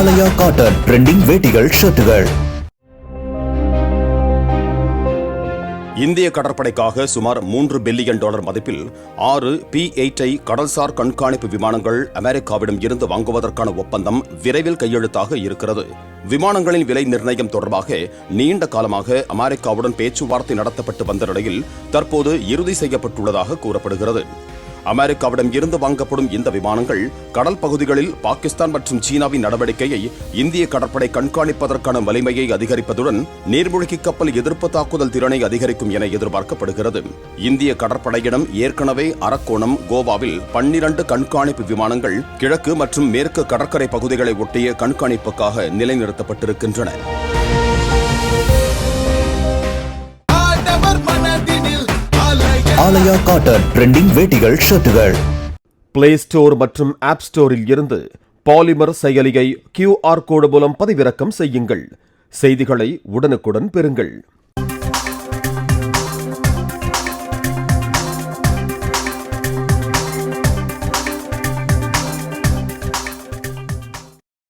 ஆலயா cotton trending வேட்டிகள் ஷர்ட்டுகள். இந்திய கடற்படைக்காக சுமார் $3 billion மதிப்பில் 6 P-8I கடல்சார் கண்காணிப்பு விமானங்கள் அமெரிக்காவிடம் இருந்து வாங்குவதற்கான ஒப்பந்தம் விரைவில் கையெழுத்தாக இருக்கிறது. விமானங்களின் விலை நிர்ணயம் தொடர்பாக நீண்ட காலமாக அமெரிக்காவுடன் பேச்சுவார்த்தை நடத்தப்பட்டு வந்த நிலையில் தற்போது இறுதி செய்யப்பட்டுள்ளதாக கூறப்படுகிறது. அமெரிக்காவிடம் இருந்து வாங்கப்படும் இந்த விமானங்கள் கடல் பகுதிகளில் பாகிஸ்தான் மற்றும் சீனாவின் நடவடிக்கையை இந்திய கடற்படை கண்காணிப்பதற்கான வலிமையை அதிகரிப்பதுடன் நீர்மூழ்கி கப்பல் எதிர்ப்பு தாக்குதல் திறனை அதிகரிக்கும் என எதிர்பார்க்கப்படுகிறது. இந்திய கடற்படையிடம் ஏற்கனவே அரக்கோணம், கோவாவில் 12 கண்காணிப்பு விமானங்கள் கிழக்கு மற்றும் மேற்கு கடற்கரை பகுதிகளை ஒட்டிய கண்காணிப்புக்காக நிலைநிறுத்தப்பட்டிருக்கின்றன. ஆலயா காட்டன் ட்ரெண்டிங் வேட்டிகள் ஷர்ட்டுகள். பிளே ஸ்டோர் மற்றும் ஆப் ஸ்டோரில் இருந்து பாலிமர் செயலியை QR கோடு மூலம் பதிவிறக்கம் செய்யுங்கள். செய்திகளை உடனுக்குடன் பெறுங்கள்.